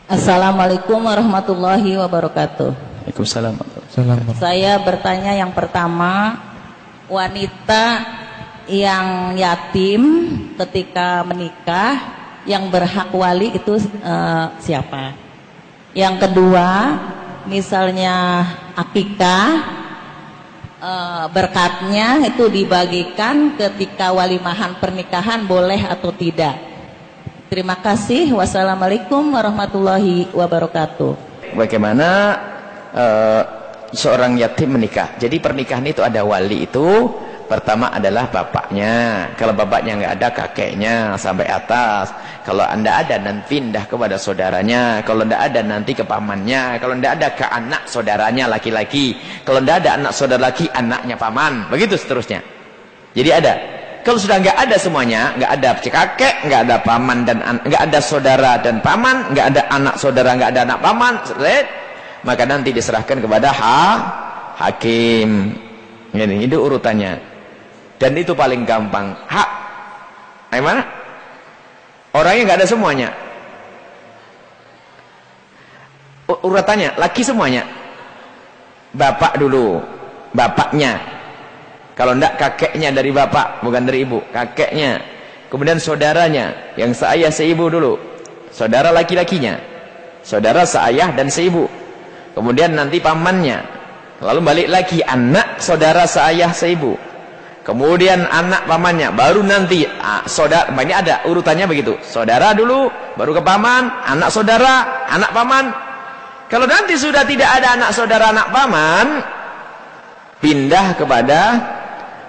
Assalamualaikum warahmatullahi wabarakatuh. Waalaikumsalam. Saya bertanya yang pertama, wanita yang yatim ketika menikah yang berhak wali itu siapa? Yang kedua, misalnya akikah, berkatnya itu dibagikan ketika walimahan pernikahan boleh atau tidak? Terima kasih. Wassalamualaikum warahmatullahi wabarakatuh. Bagaimana seorang yatim menikah? Jadi pernikahan itu ada wali itu. Pertama adalah bapaknya. Kalau bapaknya nggak ada, kakeknya sampai atas. Kalau anda ada, nanti pindah kepada saudaranya. Kalau anda ada, nanti ke pamannya. Kalau anda ada, ke anak saudaranya laki-laki. Kalau anda ada anak saudara laki, anaknya paman. Begitu seterusnya. Jadi ada. Kalau sudah nggak ada semuanya, nggak ada kakek, nggak ada paman dan nggak ada saudara dan paman, nggak ada anak saudara, nggak ada anak paman, maka nanti diserahkan kepada hakim. Ini itu urutannya. Dan itu paling gampang. Hak. Gimana? Orangnya nggak ada semuanya. Urutannya, laki semuanya. Bapak dulu, bapaknya. Kalau enggak, kakeknya dari bapak, bukan dari ibu, kakeknya. Kemudian saudaranya, yang seayah seibu dulu. Saudara laki-lakinya. Saudara seayah dan seibu. Kemudian nanti pamannya. Lalu balik lagi, anak saudara seayah seibu. Kemudian anak pamannya. Baru nanti, saudara, ini ada urutannya begitu. Saudara dulu, baru ke paman, anak saudara, anak paman. Kalau nanti sudah tidak ada anak saudara, anak paman, pindah kepada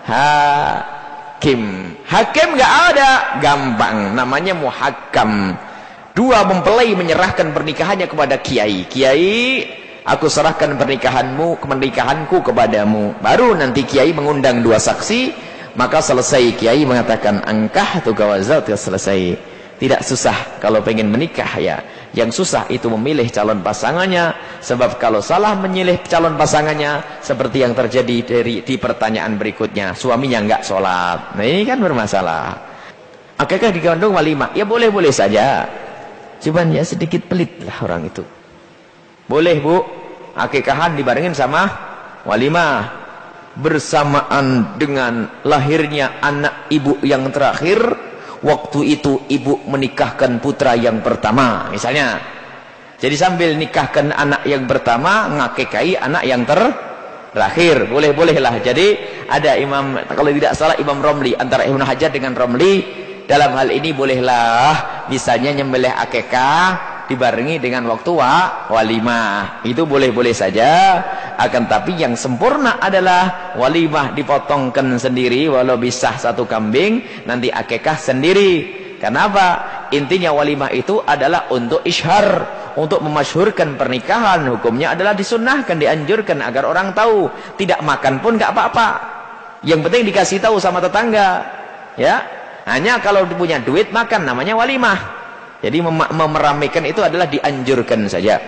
hakim. Hakim nggak ada, gampang, namanya muhakkam. Dua mempelai menyerahkan pernikahannya kepada kiai. Kiai, aku serahkan pernikahanku kepadamu. Baru nanti kiai mengundang dua saksi, maka selesai. Kiai mengatakan angkah tu gawazat, selesai. Tidak susah kalau pengen menikah ya. Yang susah itu memilih calon pasangannya. Sebab kalau salah memilih calon pasangannya, seperti yang terjadi di pertanyaan berikutnya, suaminya enggak sholat. Nah ini kan bermasalah. Akikah digandung walimah? Ya boleh-boleh saja. Cuman ya sedikit pelit lah orang itu. Boleh bu, akikahan dibarengin sama walimah. Bersamaan dengan lahirnya anak ibu yang terakhir. Waktu itu ibu menikahkan putra yang pertama misalnya. Jadi sambil nikahkan anak yang pertama, ngakikai anak yang terakhir. Boleh-bolehlah. Jadi ada imam, kalau tidak salah Imam Romli, antara Ibnu Hajar dengan Romli, dalam hal ini bolehlah misalnya nyembelih akikah dibarengi dengan waktu walimah. Itu boleh-boleh saja. Akan tapi yang sempurna adalah walimah dipotongkan sendiri, walau bisa satu kambing, nanti akikah sendiri. Kenapa? Intinya walimah itu adalah untuk isyhar, untuk memasyhurkan pernikahan. Hukumnya adalah disunnahkan, dianjurkan agar orang tahu. Tidak makan pun nggak apa-apa. Yang penting dikasih tahu sama tetangga. Ya, hanya kalau punya duit makan, namanya walimah. Jadi meramaikan itu adalah dianjurkan saja.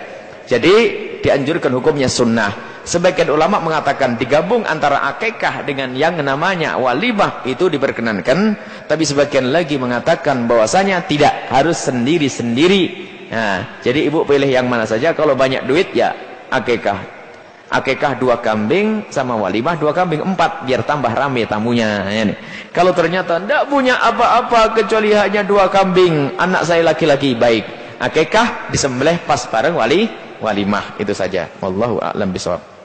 Jadi dianjurkan, hukumnya sunnah. Sebagian ulama mengatakan digabung antara akikah dengan yang namanya walimah itu diperkenankan. Tapi sebagian lagi mengatakan bahwasanya tidak, harus sendiri-sendiri. Nah, jadi ibu pilih yang mana saja. Kalau banyak duit ya akikah. Akikah 2 kambing sama walimah 2 kambing, 4 biar tambah rame tamunya. Ini. Kalau ternyata tidak punya apa-apa kecuali hanya 2 kambing, anak saya laki-laki, baik. Akikah disembelih pas bareng walimah, itu saja. Wallahu a'lam bishawab.